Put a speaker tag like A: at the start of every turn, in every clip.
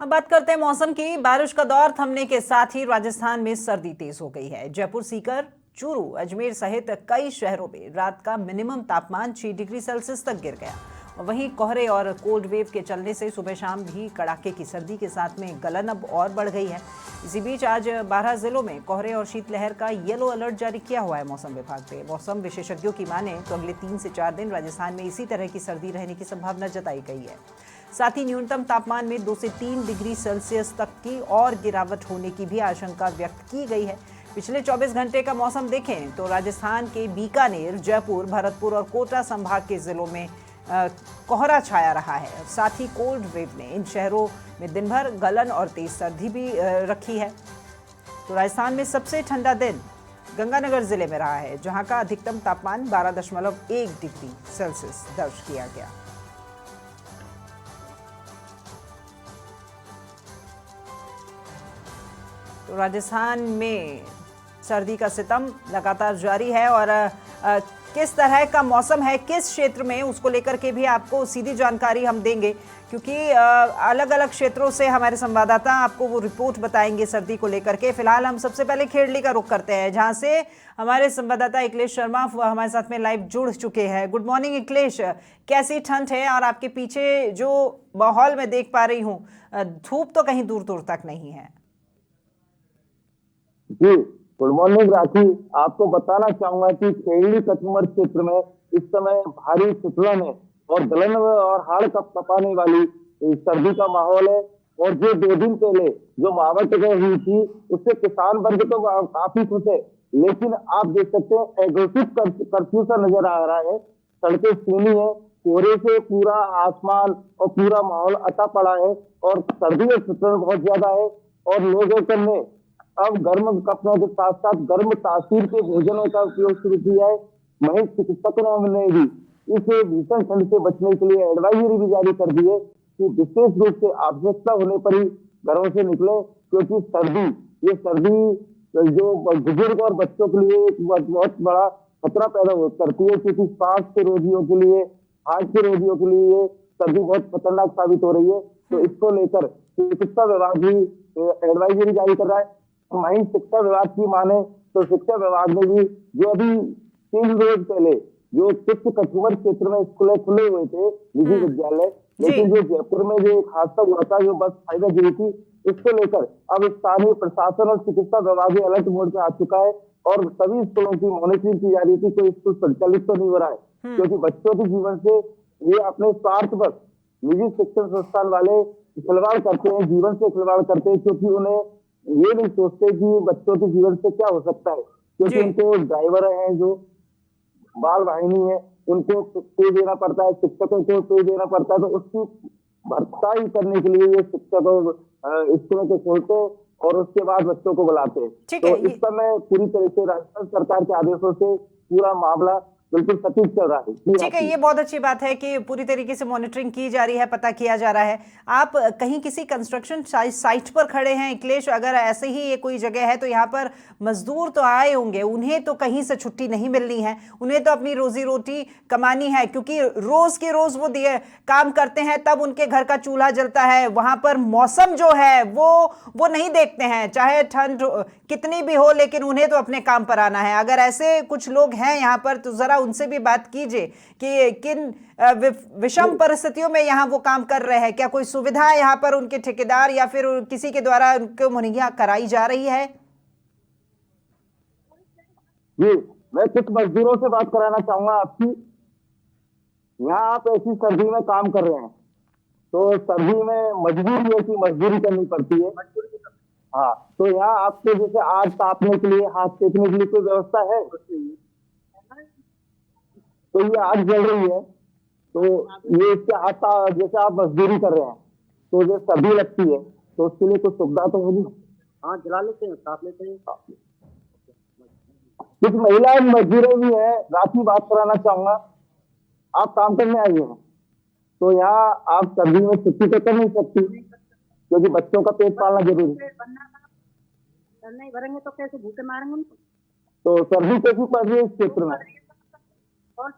A: अब बात करते हैं मौसम की। बारिश का दौर थमने के साथ ही राजस्थान में सर्दी तेज हो गई है। जयपुर, सीकर, चूरू, अजमेर सहित कई शहरों में रात का मिनिमम तापमान 6 डिग्री सेल्सियस तक गिर गया। वहीं कोहरे और कोल्ड वेव के चलने से सुबह शाम भी कड़ाके की सर्दी के साथ में गलन अब और बढ़ गई है। इसी बीच आज 12 जिलों में कोहरे और शीतलहर का येलो अलर्ट जारी किया हुआ है मौसम विभाग ने। मौसम विशेषज्ञों की माने तो अगले 3 से 4 दिन राजस्थान में इसी तरह की सर्दी रहने की संभावना जताई गई है। साथ ही न्यूनतम तापमान में 2 से 3 डिग्री सेल्सियस तक की और गिरावट होने की भी आशंका व्यक्त की गई है। पिछले 24 घंटे का मौसम देखें तो राजस्थान के बीकानेर, जयपुर, भरतपुर और कोटा संभाग के जिलों में कोहरा छाया रहा है। साथ ही कोल्ड वेव ने इन शहरों में दिन भर गलन और तेज सर्दी भी रखी है। तो राजस्थान में सबसे ठंडा दिन गंगानगर जिले में रहा है, जहां का अधिकतम तापमान 12.1 डिग्री सेल्सियस दर्ज किया गया। तो राजस्थान में सर्दी का सितम लगातार जारी है और किस तरह का मौसम है किस क्षेत्र में, उसको लेकर के भी आपको सीधी जानकारी हम देंगे, क्योंकि अलग अलग क्षेत्रों से हमारे संवाददाता आपको वो रिपोर्ट बताएंगे सर्दी को लेकर के। फिलहाल हम सबसे पहले खेड़ली का रुख करते हैं, जहां से हमारे संवाददाता अखिलेश शर्मा हमारे साथ में लाइव जुड़ चुके हैं। गुड मॉर्निंग अखिलेश, कैसी ठंड है? और आपके पीछे जो माहौल मैं देख पा रही हूँ, धूप तो कहीं दूर दूर तक नहीं है।
B: जी, गुड मॉर्निंग राखी। आपको बताना चाहूंगा कि खेड़ी कचमर क्षेत्र में इस समय भारी शीतलन है और गलन और हाड़ कपाने वाली सर्दी का माहौल है। और जो 2 दिन पहले जो मावठ हुई थी उससे किसान वर्ग तो काफी खुश है, लेकिन आप देख सकते हैं एग्रेसिव कर्फ्यू सा नजर आ रहा है। सड़कें सूनी है, कोहरे से पूरा आसमान और पूरा माहौल अटा पड़ा है और सर्दी में शीतलन बहुत ज्यादा है। और लोगों ने अब गर्म कपड़ों के साथ साथ गर्म तासीर के भोजनों का उपयोग शुरू किया है। वहीं चिकित्सकों ने भी इस भीषण ठंड से बचने के लिए एडवाइजरी भी जारी कर दी है कि विशेष रूप से आवश्यकता होने पर ही घरों से निकले, क्योंकि ये सर्दी जो बुजुर्ग और बच्चों के लिए एक बहुत बड़ा खतरा पैदा करती है, क्योंकि सांस के रोगियों के लिए, हार्ट के रोगियों के लिए सर्दी बहुत खतरनाक साबित हो रही है। तो इसको लेकर चिकित्सा विभाग भी एडवाइजरी जारी कर रहा है। वहीं शिक्षा विभाग की माने तो शिक्षा विभाग ने भी जो अभी 3 रोज पहले जो कुछ कचमर क्षेत्र में स्कूलें खुले हुए थे, निजी विद्यालय, लेकिन जो जयपुर में जो एक हादसा हुआ था, जो बस फायदा गिरी थी, इसको लेकर अब स्थानीय प्रशासन और चिकित्सा विभाग भी अलर्ट मोड पे आ चुका है और सभी स्कूलों की मॉनिटरिंग की जा रही थी। कोई स्कूल संचालित तो नहीं हो रहा है, क्योंकि बच्चों के जीवन से ये अपने स्वार्थ बस निजी शिक्षण संस्थान वाले खिलवाड़ करते हैं, जीवन से खिलवाड़ करते हैं, क्योंकि उन्हें ये नहीं सोचते कि बच्चों के जीवन से क्या हो सकता है। क्योंकि उनको ड्राइवर हैं, जो बाल वाहिनी है, उनको पे देना पड़ता है, शिक्षकों को पे देना पड़ता है, तो उसकी भरपाई करने के लिए ये शिक्षकों स्कूलों को खोलते हैं और उसके बाद बच्चों को बुलाते हैं। तो इस समय पूरी तरह से राजस्थान सरकार के आदेशों से पूरा मामला बिल्कुल सटीक चल रहा है।
A: ठीक है, ये बहुत अच्छी बात है कि पूरी तरीके से मॉनिटरिंग की जा रही है, पता किया जा रहा है। आप कहीं किसी कंस्ट्रक्शन साइट पर खड़े हैं अखिलेश? अगर ऐसे ही ये कोई जगह है तो यहाँ पर मजदूर तो आए होंगे, उन्हें तो कहीं से छुट्टी नहीं मिलनी है, उन्हें तो अपनी रोजी रोटी कमानी है, क्योंकि रोज के रोज वो काम करते हैं, तब उनके घर का चूल्हा जलता है। वहां पर मौसम जो है वो नहीं देखते हैं, चाहे ठंड कितनी भी हो, लेकिन उन्हें तो अपने काम पर आना है। अगर ऐसे कुछ लोग हैं यहाँ पर तो जरा उनसे भी बात कीजिए कि किन विषम परिस्थितियों में यहाँ वो काम कर रहे हैं। क्या कोई सुविधा यहाँ पर उनके ठेकेदार या फिर किसी के द्वारा उनको मुहैया कराई जा रही है?
B: जी, मैं कुछ मजदूरों से बात कराना चाहूंगा आपकी। यहाँ आप ऐसी सर्दी में काम कर रहे हैं, तो सर्दी में मजबूरी है कि मजदूरी करनी पड़ती है। हाँ, तो यहाँ आपके जैसे आग तापने के लिए, हाथ सेकने के लिए कोई व्यवस्था है? तो ये आग जल रही है, तो ये इसके आता जैसे आप मजदूरी कर रहे हैं, तो जो सर्दी लगती है तो उसके लिए कुछ सुविधा तो होगी।
C: हाँ, जला लेते हैं, ताप लेते हैं।
B: कुछ महिलाएं मजदूरें भी हैं, राखी बात कराना चाहूंगा। आप काम करने आई हैं, तो यहाँ आप सर्दी में छुट्टी तो कर नहीं सकती, क्योंकि बच्चों का पेट पालना जरूरी है।
C: नहीं भरेंगे तो कैसे भूखे मारेंगे उनको?
B: तो सर्दी कैसी पड़ रही है इस क्षेत्र में?
C: और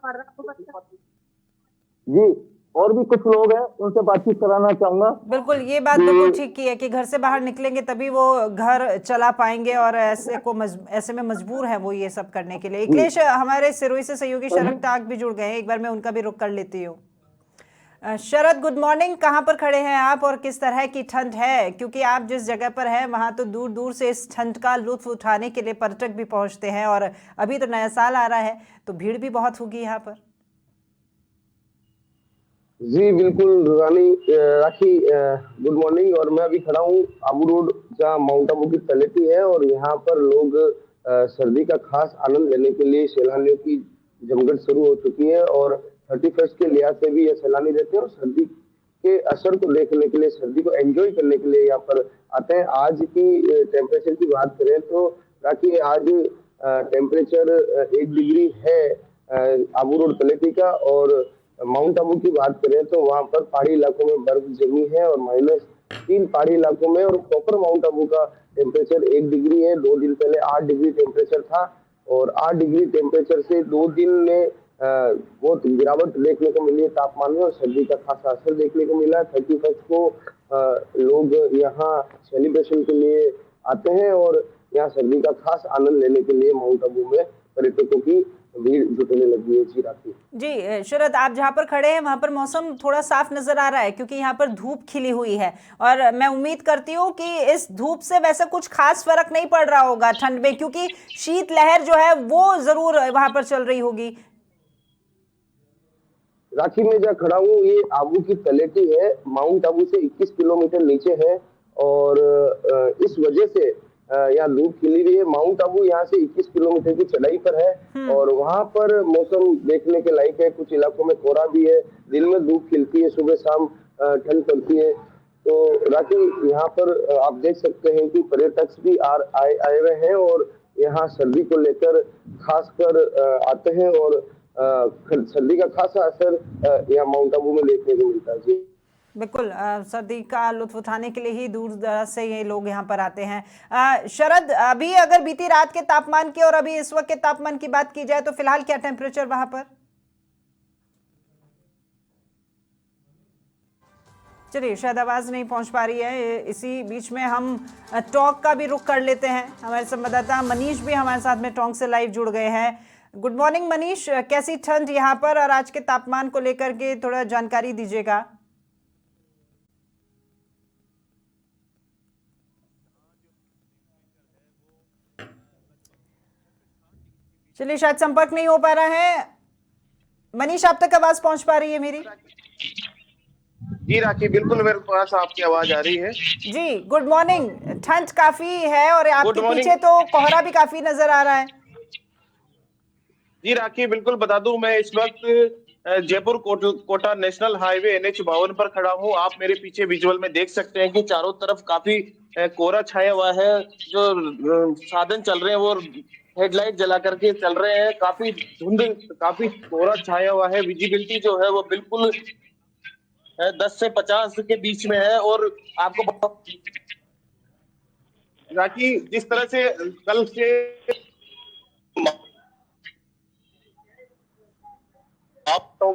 B: जी, और भी कुछ लोग हैं, उनसे बातचीत कराना चाहूंगा।
A: बिल्कुल, ये बात बिल्कुल ठीक की है कि घर से बाहर निकलेंगे तभी वो घर चला पाएंगे, और ऐसे में मजबूर है वो ये सब करने के लिए।
B: जी
A: अखिलेश हमारे सिरोही से सहयोगी
B: सर
A: शरद टाक भी जुड़ गए हैं, एक बार मैं उनका भी रुख कर लेती हूँ। शरद, गुड मॉर्निंग। कहाँ पर खड़े हैं आप और किस तरह की ठंड है? क्योंकि आप जिस जगह पर हैं वहां तो दूर दूर से इस ठंड का लुत्फ उठाने के लिए पर्यटक भी पहुंचते हैं, और अभी तो नया साल आ रहा है तो भीड़ भी बहुत होगी यहाँ पर।
D: जी बिल्कुल राखी, गुड मॉर्निंग। और मैं अभी खड़ा हूँ आबू रोड, जहाँ माउंट आबू की तलहटी है, और यहाँ पर लोग सर्दी का खास आनंद लेने के लिए सैलानियों की जमघट शुरू हो चुकी है। और 31st के लिहाज से भी ये सैलानी रहते हैं और सर्दी के असर को देखने के लिए, सर्दी को एंजॉय करने के लिए यहाँ पर आते हैं। आज की टेम्परेचर की बात करें तो राखी, आज टेम्परेचर 1 डिग्री है आबू रोड तलहटी का। और माउंट आबू की बात करें तो वहां पर पहाड़ी इलाकों में बर्फ जमी है, और -3 पहाड़ी इलाकों में। और प्रॉपर माउंट आबू का टेम्परेचर 1 डिग्री है। 2 दिन पहले 8 डिग्री टेम्परेचर था, और 8 डिग्री टेम्परेचर से 2 दिन में बहुत गिरावट देखने को मिली है तापमान में, और सर्दी का खासा असर देखने को मिला है। 31st को लोग यहाँ सेलिब्रेशन के लिए आते हैं, और यहाँ सर्दी का खास आनंद लेने के लिए माउंट आबू में पर्यटकों की भीड़ जुटने लगी है। जी राखी।
A: जी शरद, आप जहाँ पर खड़े हैं वहां पर मौसम थोड़ा साफ नजर आ रहा है, क्योंकि यहाँ पर धूप खिली हुई है, और मैं उम्मीद करती हूँ कि इस धूप से वैसे कुछ खास फर्क नहीं पड़ रहा होगा ठंड में, क्योंकि शीत लहर जो है वो जरूर वहां पर चल रही होगी।
D: राखी में जहाँ खड़ा हूँ, ये आबू की तलहटी है, माउंट आबू से 21 किलोमीटर नीचे है, और इस वजह से यहाँ धूप खिली हुई है। माउंट आबू यहाँ से 21 किलोमीटर की चढ़ाई पर है, और वहां पर मौसम देखने के लायक है। कुछ इलाकों में कोहरा भी है, दिन में धूप खिलती है, सुबह शाम ठंड पड़ती है। तो राखी, यहाँ पर आप देख सकते हैं कि पर्यटक भी आए हुए हैं, और यहाँ सर्दी को लेकर खासकर आते हैं, और सर्दी का खासा असर यहाँ माउंट आबू में देखने को मिलता है। जी
A: बिल्कुल, सर्दी का लुत्फ उठाने के लिए ही दूर दराज से ये लोग यहाँ पर आते हैं। शरद, अभी अगर बीती रात के तापमान की और अभी इस वक्त के तापमान की बात की जाए तो फिलहाल क्या टेम्परेचर वहां पर? चलिए, शायद आवाज नहीं पहुंच पा रही है। इसी बीच में हम टॉक का भी रुख कर लेते हैं। हमारे संवाददाता मनीष भी हमारे साथ में टॉक से लाइव जुड़ गए हैं। गुड मॉर्निंग मनीष, कैसी ठंड यहाँ पर और आज के तापमान को लेकर के थोड़ा जानकारी दीजिएगा। चलिए, शायद संपर्क नहीं हो पा रहा है। मनीष, आप तक आवाज पहुंच पा रही है मेरी?
E: जी राखी, बिल्कुल मेरे पास आपकी आवाज आ रही है।
A: जी, गुड मॉर्निंग। ठंड काफी है और आपके पीछे तो कोहरा भी काफी नजर आ रहा है।
E: जी राखी, बिल्कुल बता दूं, मैं इस वक्त Jaipur Kota national highway NH 52 पर खड़ा हूं। आप मेरे पीछे विजुअल में देख सकते हैं कि चारों तरफ काफी कोहरा छाया हुआ है। जो साधन चल रहे हैं वो हेडलाइट जला करके चल रहे हैं। काफी धुंध, काफी कोहरा छाया हुआ है। विजिबिलिटी जो है वो बिल्कुल 10 से 50 के बीच में है। और आपको राखी, जिस तरह से कल से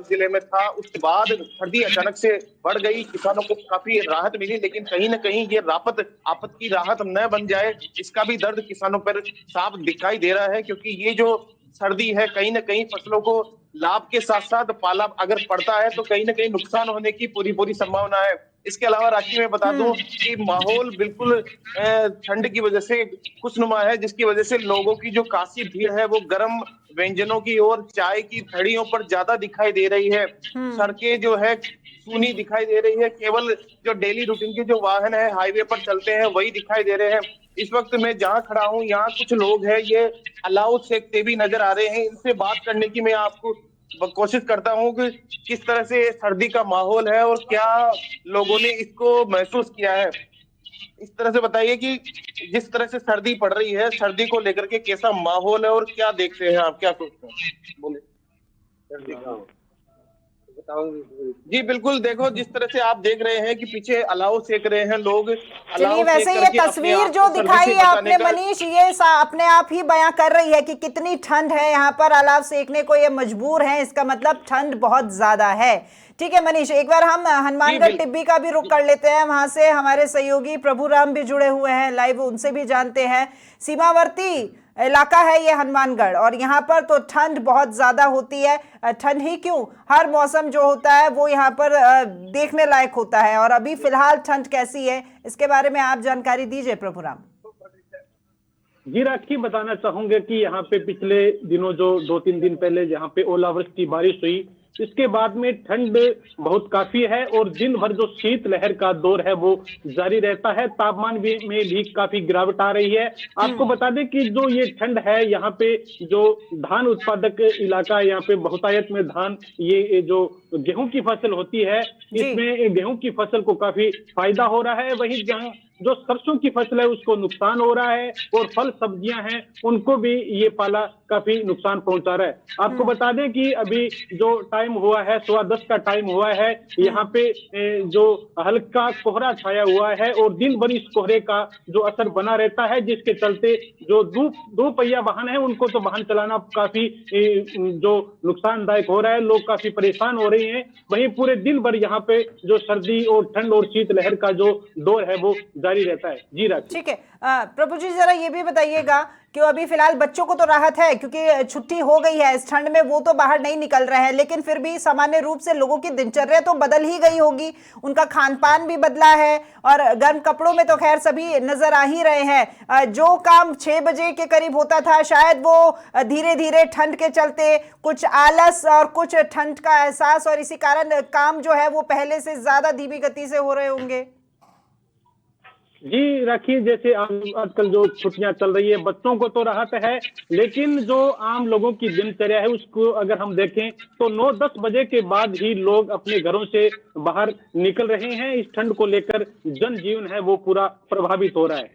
E: जिले में था, उसके बाद सर्दी अचानक से बढ़ गई। किसानों को काफी राहत मिली, लेकिन कहीं न कहीं ये आफत की राहत न बन जाए, इसका भी दर्द किसानों पर साफ दिखाई दे रहा है। क्योंकि ये जो सर्दी है, कहीं न कहीं फसलों को लाभ के साथ साथ पाला अगर पड़ता है तो कहीं न कहीं नुकसान होने की पूरी संभावना है। इसके अलावा राखी में बता दूं कि माहौल बिल्कुल ठंड की वजह से खुशनुमा है, जिसकी वजह से लोगों की जो काफी भीड़ है वो गर्म व्यंजनों की और चाय की थड़ियों पर ज्यादा दिखाई दे रही है। सड़कें जो है सूनी दिखाई दे रही है। केवल जो डेली रूटीन के जो वाहन है हाईवे पर चलते हैं वही दिखाई दे रहे हैं। इस वक्त मैं जहाँ खड़ा हूँ, यहाँ कुछ लोग हैं, ये अलाउ सेकते भी नजर आ रहे हैं। इनसे बात करने की मैं आपको कोशिश करता हूँ कि किस तरह से सर्दी का माहौल है और क्या लोगों ने इसको महसूस किया है। इस तरह से बताइए कि जिस तरह से सर्दी पड़ रही है, सर्दी को लेकर के कैसा माहौल है और क्या देखते हैं आप, क्या सोचते हैं? बोले।
D: बताऊंगी।
E: जी बिल्कुल, देखो जिस तरह से आप देख रहे हैं कि पीछे अलाव सेक रहे हैं लोग,
A: चलिए,
E: अलाव सेक
A: वैसे ये
E: करके अपने
A: तस्वीर
E: आप
A: जो
E: को सर्दी
A: दिखाई
E: से
A: है
E: बचाने
A: आपने
E: का।
A: मनीष, ये अपने आप ही बयां कर रही है कि कितनी ठंड है यहाँ पर। अलाव सेकने को ये मजबूर हैं, इसका मतलब ठंड बहुत ज्यादा है। ठीक है मनीष, एक बार हम
E: जी
A: हनुमानगढ़ टिब्बी का भी रुख कर लेते हैं। वहां से हमारे सहयोगी प्रभुराम भी जुड़े हुए हैं लाइव, उनसे भी जानते हैं। सीमावर्ती इलाका है ये हनुमानगढ़, और यहाँ पर तो ठंड बहुत ज्यादा होती है। ठंड ही क्यों, हर मौसम जो होता है वो यहाँ पर देखने लायक होता है। और अभी फिलहाल ठंड कैसी है, इसके बारे में आप जानकारी दीजिए प्रभुराम।
F: जी राखी, बताना चाहूंगे कि यहाँ पे पिछले दिनों जो 2-3 दिन पहले यहाँ पे ओलावृष्टि बारिश हुई, इसके बाद में ठंड बहुत काफी है और दिन भर जो शीत लहर का दौर है वो जारी रहता है। तापमान में भी काफी गिरावट आ रही है। आपको बता दें कि जो ये ठंड है, यहाँ पे जो धान उत्पादक इलाका है, यहाँ पे बहुतायत में धान, ये जो गेहूं की फसल होती है, इसमें गेहूं की फसल को काफी फायदा हो रहा है। वहीं जहाँ जो सरसों की फसल है उसको नुकसान हो रहा है, और फल सब्जियां हैं उनको भी ये पाला काफी नुकसान पहुंचा रहा है। आपको बता दें कि अभी जो टाइम हुआ है 10:15 का टाइम हुआ है, यहाँ पे जो हल्का कोहरा छाया हुआ है और दिन भर इस कोहरे का जो असर बना रहता है, जिसके चलते जो दो पहिया वाहन है उनको तो वाहन चलाना काफी जो नुकसानदायक हो रहा है, लोग काफी परेशान हो रहे हैं। वहीं पूरे दिन भर यहाँ पे जो सर्दी और ठंड और शीत लहर का जो दौर है वो जारी रहता है। जी राखी।
A: ठीक है प्रभु जी, जरा ये भी बताइएगा कि अभी फिलहाल बच्चों को तो राहत है क्योंकि छुट्टी हो गई है इस ठंड में, वो तो बाहर नहीं निकल रहे हैं, लेकिन फिर भी सामान्य रूप से लोगों की दिनचर्या तो बदल ही गई होगी, उनका खान पान भी बदला है, और गर्म कपड़ों में तो खैर सभी नजर आ ही रहे हैं। जो काम 6 बजे के करीब होता था, शायद वो धीरे धीरे ठंड के चलते कुछ आलस और कुछ ठंड का एहसास, और इसी कारण काम जो है वो पहले से ज्यादा धीमी गति से हो रहे होंगे।
F: जी राखी, जैसे आजकल जो छुट्टियां चल रही है, बच्चों को तो राहत है, लेकिन जो आम लोगों की दिनचर्या है उसको अगर हम देखें तो 9-10 बजे के बाद ही लोग अपने घरों से बाहर निकल रहे हैं। इस ठंड को लेकर जनजीवन है वो पूरा प्रभावित हो रहा है।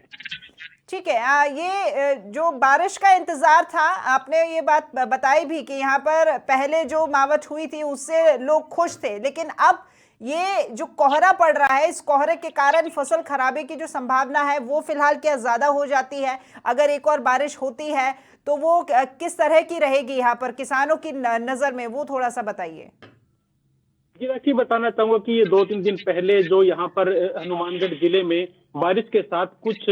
A: ठीक है, ये जो बारिश का इंतजार था, आपने ये बात बताई भी कि यहाँ पर पहले जो मावठ हुई थी उससे लोग खुश थे, लेकिन अब ये जो कोहरा पड़ रहा है, इस कोहरे के कारण फसल खराबे की जो संभावना है वो फिलहाल क्या ज्यादा हो जाती है? अगर एक और बारिश होती है तो वो किस तरह की रहेगी यहाँ पर किसानों की नजर में, वो थोड़ा सा बताइए।
F: जी राखी, बताना चाहूंगा कि ये 2-3 दिन पहले जो यहाँ पर हनुमानगढ़ जिले में बारिश के साथ कुछ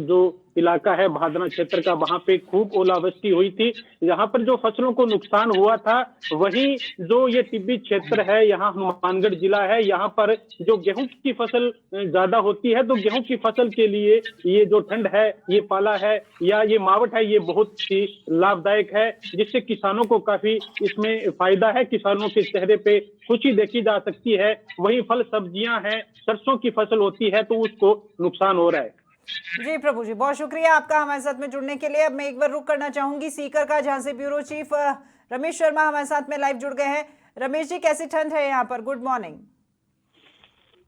F: जो इलाका है भादरा क्षेत्र का, वहां पे खूब ओलावृष्टि हुई थी। यहाँ पर जो फसलों को नुकसान हुआ था, वहीं जो ये टिब्बी क्षेत्र है, यहाँ हनुमानगढ़ जिला है, यहाँ पर जो गेहूं की फसल ज्यादा होती है, तो गेहूं की फसल के लिए ये जो ठंड है, ये पाला है या ये मावठ है, ये बहुत ही लाभदायक है, जिससे किसानों को काफी इसमें फायदा है। किसानों के चेहरे पे खुशी देखी जा सकती है। वहीं फल सब्जियां हैं, सरसों की फसल होती है, तो उसको नुकसान हो रहा है।
A: जी प्रभु जी, बहुत शुक्रिया आपका हमारे साथ में जुड़ने के लिए। अब मैं एक बार रुक करना चाहूंगी सीकर का, जहां से ब्यूरो चीफ रमेश शर्मा हमारे साथ में लाइव जुड़ गए हैं। रमेश जी, कैसी ठंड है यहाँ पर? Good morning.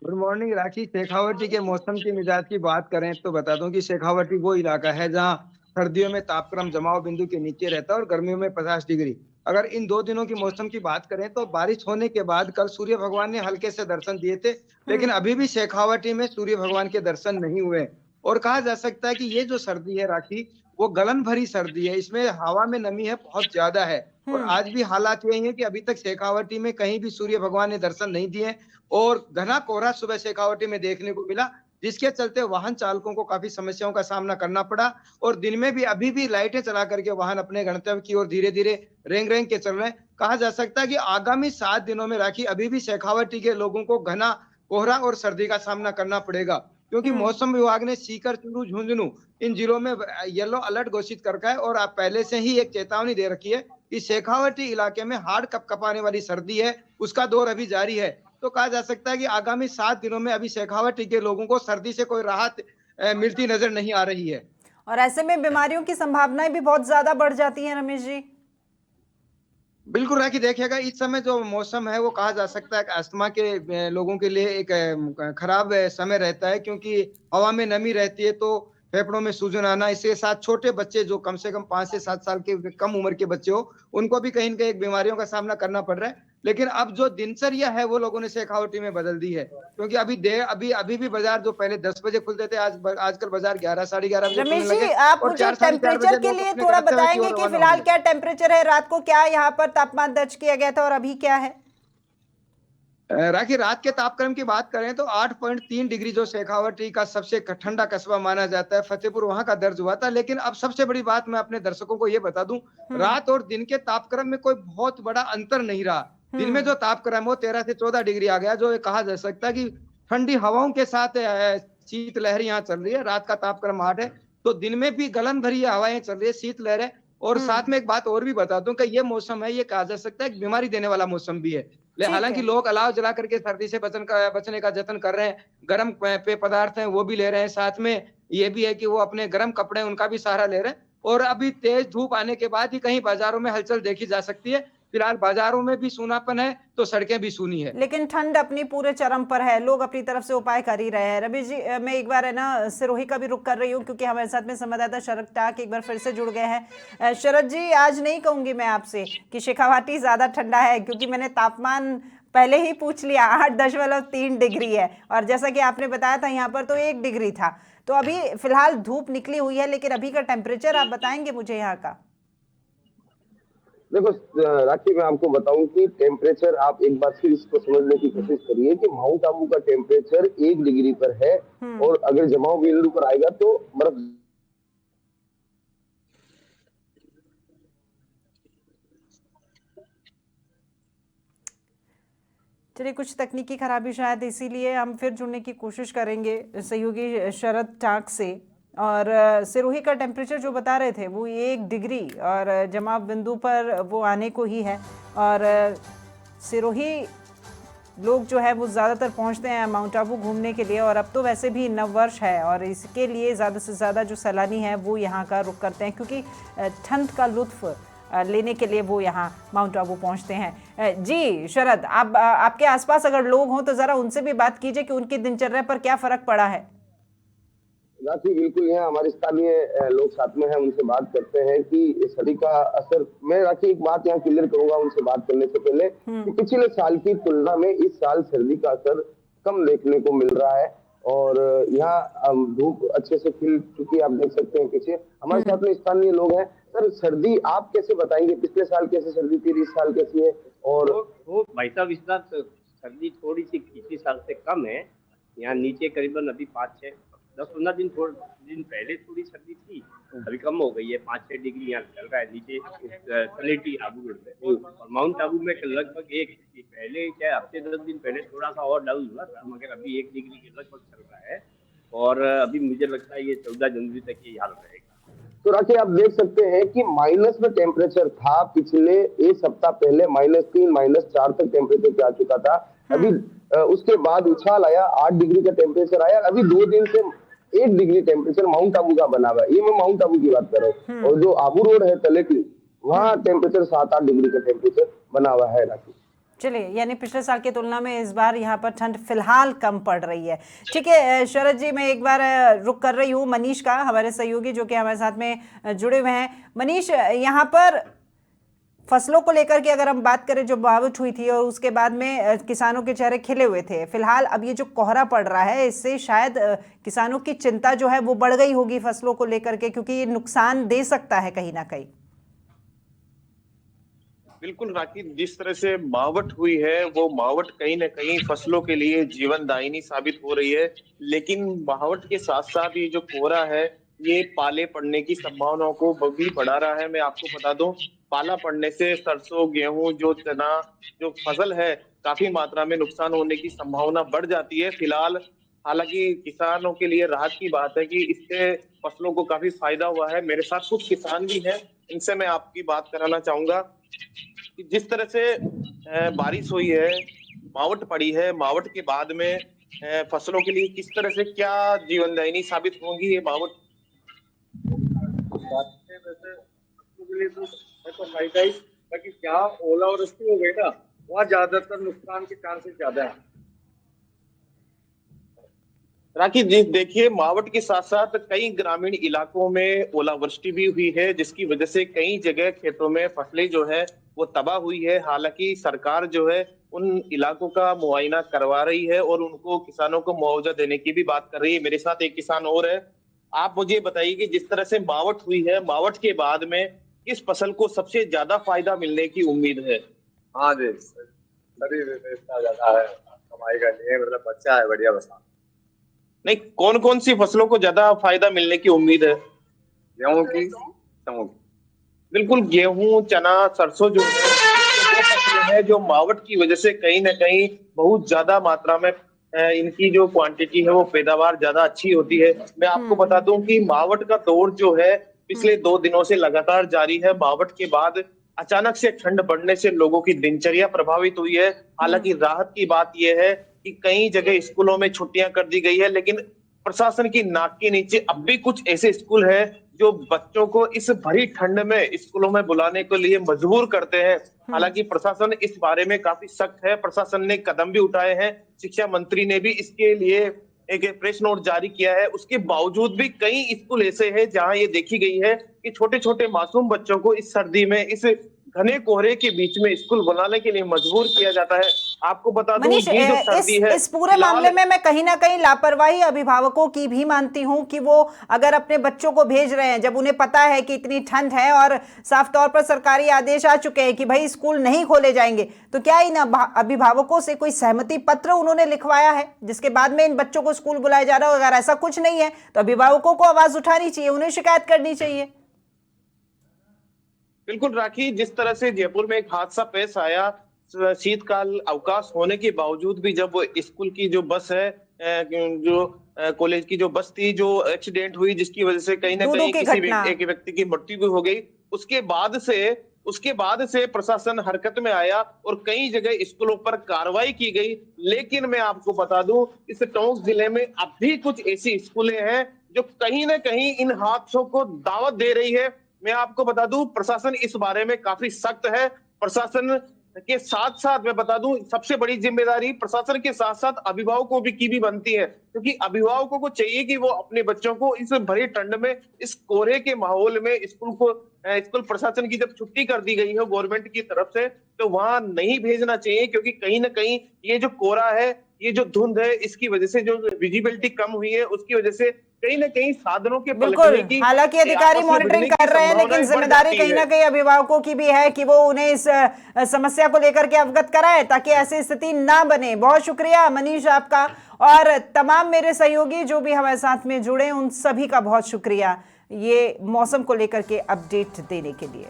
G: गुड मॉर्निंग राखी। शेखावटी के मौसम की मिजाज की बात करें तो बता दूं कि शेखावटी वो इलाका है जहां सर्दियों में तापक्रम जमाव बिंदु के नीचे रहता है और गर्मियों में 50 डिग्री। अगर इन 2 दिनों की मौसम की बात करें तो बारिश होने के बाद कल सूर्य भगवान ने हल्के से दर्शन दिए थे, लेकिन अभी भी शेखावटी में सूर्य भगवान के दर्शन नहीं हुए। और कहा जा सकता है कि ये जो सर्दी है राखी, वो गलन भरी सर्दी है, इसमें हवा में नमी है बहुत ज्यादा है। और आज भी हालात यही है कि अभी तक शेखावटी में कहीं भी सूर्य भगवान ने दर्शन नहीं दिए और घना कोहरा सुबह शेखावटी में देखने को मिला, जिसके चलते वाहन चालकों को काफी समस्याओं का सामना करना पड़ा। और दिन में भी अभी भी लाइटें चला करके वाहन अपने गंतव्य की ओर धीरे धीरे रेंग रेंग के चल रहे हैं। कहा जा सकता है कि आगामी 7 दिनों में राखी अभी भी शेखावटी के लोगों को घना कोहरा और सर्दी का सामना करना पड़ेगा, क्योंकि मौसम विभाग ने सीकर, चूरू, झुंझुनू इन जिलों में येलो अलर्ट घोषित कर रखा है। और आप पहले से ही एक चेतावनी दे रखी है कि शेखावटी इलाके में हाड़ कपकपाने वाली सर्दी है, उसका दौर अभी जारी है। तो कहा जा सकता है कि आगामी 7 दिनों में अभी शेखावटी के लोगों को सर्दी से कोई राहत मिलती नजर नहीं आ रही है।
A: और ऐसे में बीमारियों की संभावनाएं भी बहुत ज्यादा बढ़ जाती हैं रमेश जी।
G: बिल्कुल राखी, देखिएगा इस समय जो मौसम है वो कहा जा सकता है कि अस्थमा के लोगों के लिए एक खराब समय रहता है, क्योंकि हवा में नमी रहती है तो फेफड़ों में सूजन आना, इसके साथ छोटे बच्चे जो कम से कम 5 से 7 साल के कम उम्र के बच्चे हो, उनको भी कहीं न कहीं बीमारियों का सामना करना पड़ रहा है। लेकिन अब जो दिनचर्या है वो लोगों ने शेखावटी में बदल दी है, क्योंकि अभी भी बाजार जो पहले 10 बजे खुलते थे, आजकल बाजार 11 साढ़े 11 बजे खुलने
A: रमेश
G: लगे
A: जी, आप
G: और
A: मुझे
G: 4 साढ़े 4
A: टेम्परेचर
G: बजे
A: के
G: लोग
A: लिए
G: अपने
A: थोड़ा
G: कर्तव्य की
A: बताएंगे
G: ओर
A: कि
G: रवाना
A: फिलहाल
G: होंगे।
A: क्या टेम्परेचर है, रात को क्या यहाँ पर तापमान दर्ज किया गया था और अभी क्या है?
G: राखी, रात के तापक्रम की बात करें तो 8.3 डिग्री जो शेखावटी का सबसे ठंडा कस्बा माना जाता है, फतेहपुर, वहां का दर्ज हुआ था। लेकिन अब सबसे बड़ी बात मैं अपने दर्शकों को ये बता दूं, रात और दिन के तापक्रम में कोई बहुत बड़ा अंतर नहीं रहा। दिन में जो तापक्रम है वो 13 से 14 डिग्री आ गया, जो ये कहा जा सकता है कि ठंडी हवाओं के साथ शीत लहर यहाँ चल रही है। रात का तापक्रम 8 है, तो दिन में भी गलन भरी हवाएं चल रही है, शीत लहर है। और साथ में एक बात और भी बता दूं कि ये मौसम है, ये कहा जा सकता है बीमारी देने वाला मौसम भी है।
A: ठीक
G: हालांकि
A: है।
G: लोग अलाव जला करके सर्दी से बचने का जतन कर रहे हैं, गर्म पेय पदार्थ हैं वो भी ले रहे हैं, साथ में ये भी है कि वो अपने गर्म कपड़े उनका भी सहारा ले रहे हैं। और अभी तेज धूप आने के बाद ही कहीं बाजारों में हलचल देखी जा सकती है। फिलहाल बाजारों में भी सूनापन है तो सड़कें भी सूनी है।
A: लेकिन ठंड अपनी पूरे चरम पर है, लोग अपनी तरफ से उपाय कर ही रहे हैं। रमेश जी, मैं एक बार है ना सिरोही का भी रुख कर रही हूँ, क्योंकि हमारे साथ में संवाददाता शरद टाक एक बार फिर से जुड़ गए हैं। शरद जी, आज नहीं कहूंगी मैं आपसे कि शेखावाटी ज्यादा ठंडा है, क्योंकि मैंने तापमान पहले ही पूछ लिया, 8.3 डिग्री है, और जैसा कि आपने बताया था यहाँ पर तो 1 डिग्री था। तो अभी फिलहाल धूप निकली हुई है, लेकिन अभी का टेम्परेचर आप बताएंगे मुझे यहाँ का?
D: देखो राखी, मैं आपको बताऊं कि टेम्परेचर, आप एक बार फिर इसको समझने की कोशिश करिए कि माउंट आबू का टेम्परेचर 1 डिग्री पर है, और अगर जमाव बिंदु पर आएगा तो बर्फ।
A: चलिए, कुछ तकनीकी खराबी शायद, इसीलिए हम फिर जुड़ने की कोशिश करेंगे सहयोगी शरद टाक से। और सिरोही का टेम्परेचर जो बता रहे थे वो 1 डिग्री और जमाव बिंदु पर वो आने को ही है। और सिरोही लोग जो है वो ज़्यादातर पहुंचते हैं माउंट आबू घूमने के लिए, और अब तो वैसे भी नववर्ष है और इसके लिए ज़्यादा से ज़्यादा जो सैलानी हैं वो यहाँ का रुख करते हैं, क्योंकि ठंड का लुत्फ़ लेने के लिए वो यहाँ माउंट आबू पहुँचते हैं। जी शरद, आप आपके आसपास अगर लोग हों तो ज़रा उनसे भी बात कीजिए कि उनकी दिनचर्या पर क्या फ़र्क पड़ा है।
D: राखी, बिल्कुल, यहाँ हमारे स्थानीय लोग साथ में हैं, उनसे बात करते हैं कि सर्दी का असर। मैं राखी एक बात यहाँ क्लियर करूंगा उनसे बात करने से पहले कि पिछले साल की तुलना में इस साल सर्दी का असर कम देखने को मिल रहा है, और यहाँ धूप अच्छे से खिल चुकी है। आप देख सकते हैं पीछे हमारे साथ में स्थानीय लोग हैं। सर, सर्दी आप कैसे बताएंगे, पिछले साल कैसे सर्दी थी, इस साल कैसी है? और
H: भाई साहब, इस बार सर्दी थोड़ी सी पिछले साल से कम है। यहाँ नीचे करीबन अभी 5-6-10-15 दिन पहले थोड़ी सर्दी थी, अभी कम हो गई है। 5-6 डिग्री यहाँ चल रहा है नीचे तलेटी आबू रोड पे। और माउंट आबू में लगभग 1 पहले, क्या हफ्ते 10 दिन पहले थोड़ा सा और डाउन हुआ था, मगर अभी 1 डिग्री के लगभग चल रहा है। और अभी मुझे लगता है ये 14 जनवरी तक ये हाल रहेगा।
D: तो राखी, आप देख सकते हैं कि माइनस में टेम्परेचर था, पिछले एक सप्ताह पहले -3 -4 तक टेम्परेचर जा चुका था। अभी उसके बाद उछाल आया, 8 डिग्री का टेम्परेचर आया। अभी 2 दिन से 1 डिग्री टेम्परेचर माउंट आबू का बना हुआ है। ये मैं माउंट आबू की बात कर रहा हूँ, और जो आबू रोड है तलेटी, वहाँ टेम्परेचर 7-8 डिग्री का टेम्परेचर बना हुआ है राखी।
A: चलिए, यानी पिछले साल की तुलना में इस बार यहाँ पर ठंड फिलहाल कम पड़ रही है। ठीक है शरद जी, मैं एक बार रुक कर रही हूँ मनीष का, हमारे सहयोगी जो कि हमारे साथ में जुड़े हुए हैं। मनीष, यहाँ पर फसलों को लेकर के अगर हम बात करें, जो बारिश हुई थी और उसके बाद में किसानों के चेहरे खिले हुए थे, फिलहाल अब ये जो कोहरा पड़ रहा है इससे शायद किसानों की चिंता जो है वो बढ़ गई होगी फसलों को लेकर के, क्योंकि ये नुकसान दे सकता है कहीं ना कहीं।
E: बिल्कुल राखी, जिस तरह से मावट हुई है वो मावट कहीं ना कहीं फसलों के लिए जीवनदायिनी साबित हो रही है। लेकिन मावट के साथ साथ ये जो कोहरा है ये पाले पड़ने की संभावनाओं को भी बढ़ा रहा है। मैं आपको बता दूं, पाला पड़ने से सरसों, गेहूं, जो चना, जो फसल है, काफी मात्रा में नुकसान होने की संभावना बढ़ जाती है। फिलहाल हालांकि किसानों के लिए राहत की बात है कि इससे फसलों को काफी फायदा हुआ है। मेरे साथ कुछ किसान भी हैं, इनसे मैं आपकी बात कराना चाहूंगा कि जिस तरह से बारिश हुई है, मावट पड़ी है, मावट के बाद में फसलों के लिए किस तरह से क्या जीवनदायिनी साबित होंगी ये मावट?
F: फसलों के लिए तो फायदा ही, बाकी क्या ओला और वृष्टि हो गई ना, वहाँ ज्यादातर नुकसान के चांसेस ज्यादा है।
E: राखी जी देखिए, मावट के साथ साथ कई ग्रामीण इलाकों में ओलावृष्टि भी हुई है, जिसकी वजह से कई जगह खेतों में फसलें जो है वो तबाह हुई है। हालांकि सरकार जो है उन इलाकों का मुआयना करवा रही है और उनको किसानों को मुआवजा देने की भी बात कर रही है। मेरे साथ एक किसान और है। आप मुझे बताइए कि जिस तरह से मावट हुई है, मावट के बाद में किस फसल को सबसे ज्यादा फायदा मिलने की उम्मीद है?
I: हाँ जी, शरीर में इतना ज्यादा है, कमाई का नहीं है, मतलब बच्चा है बढ़िया बस।
E: नहीं, कौन कौन सी फसलों को ज्यादा फायदा मिलने की उम्मीद है?
I: गेहूं की, चमों की।
E: बिल्कुल, गेहूं, चना, सरसों जो है वो फसलें हैं जो मावट की वजह से कहीं ना कहीं बहुत ज्यादा मात्रा में इनकी जो क्वांटिटी है वो पैदावार ज्यादा अच्छी होती है। मैं आपको बता दूं कि मावट का दौर जो है पिछले 2 दिनों से लगातार जारी है। मावट के बाद अचानक से ठंड बढ़ने से लोगों की दिनचर्या प्रभावित हुई है। हालांकि राहत की बात यह है कि कई जगह स्कूलों में छुट्टियां कर दी गई है, लेकिन प्रशासन की नाक के नीचे अब भी कुछ ऐसे स्कूल हैं जो बच्चों को इस भरी ठंड में स्कूलों में बुलाने के लिए मजबूर करते हैं। हालांकि प्रशासन इस बारे में काफी सख्त है, प्रशासन ने कदम भी उठाए हैं। शिक्षा मंत्री ने भी इसके लिए एक प्रेस नोट जारी किया है। उसके बावजूद भी कई स्कूल ऐसे हैं जहां ये देखी गई है कि छोटे छोटे मासूम बच्चों को इस सर्दी में, इस घने कोहरे के बीच में स्कूल बुलाने के लिए मजबूर किया जाता है। आपको बता दूं
A: मनीष,
E: ये जो सर्दी है
A: इस पूरे मामले में मैं कहीं ना कहीं लापरवाही अभिभावकों की भी मानती हूं कि वो अगर अपने बच्चों को भेज रहे हैं जब उन्हें पता है कि इतनी ठंड है और साफ तौर पर सरकारी आदेश आ चुके हैं कि भाई स्कूल नहीं खोले जाएंगे, तो क्या इन अभिभावकों से कोई सहमति पत्र उन्होंने लिखवाया है जिसके बाद में इन बच्चों को स्कूल बुलाया जा रहा हो? अगर ऐसा कुछ नहीं है तो अभिभावकों को आवाज उठानी चाहिए, उन्हें शिकायत करनी चाहिए।
E: बिल्कुल राखी, जिस तरह से जयपुर में एक हादसा पेश आया, शीतकाल अवकाश होने के बावजूद भी जब वो स्कूल की जो बस है, जो कॉलेज की जो बस थी, जो एक्सीडेंट हुई जिसकी वजह से कहीं ना कहीं किसी एक व्यक्ति की मृत्यु भी हो गई, उसके बाद से प्रशासन हरकत में आया और कई जगह स्कूलों पर कार्रवाई की गई। लेकिन मैं आपको बता दूं, इस टोंक जिले में अब भी कुछ ऐसी स्कूलें हैं जो कहीं ना कहीं इन हादसों को दावत दे रही है। मैं आपको बता दूं, प्रशासन इस बारे में काफी सख्त है। प्रशासन के साथ साथ मैं बता दूं, सबसे बड़ी जिम्मेदारी प्रशासन के साथ साथ अभिभावकों की भी बनती है, क्योंकि अभिभावकों को चाहिए कि वो अपने बच्चों को इस भरी ठंड में, इस कोहरे के माहौल में स्कूल प्रशासन की जब छुट्टी कर दी गई है गवर्नमेंट की तरफ से, तो वहां नहीं भेजना चाहिए, क्योंकि कहीं ना कहीं ये जो कोहरा है, ये जो धुंध है, इसकी वजह से जो विजिबिलिटी कम हुई है, उसकी वजह से कहीं ना कहीं साधनों के
A: बिल्कुल, हालांकि अधिकारी मॉनिटरिंग कर रहे हैं, लेकिन जिम्मेदारी कहीं ना कहीं अभिभावकों की भी है कि वो उन्हें इस समस्या को लेकर के अवगत कराए ताकि ऐसी स्थिति ना बने। बहुत शुक्रिया मनीष आपका, और तमाम मेरे सहयोगी जो भी हमारे साथ में जुड़े उन सभी का बहुत शुक्रिया ये मौसम को लेकर के अपडेट देने के लिए।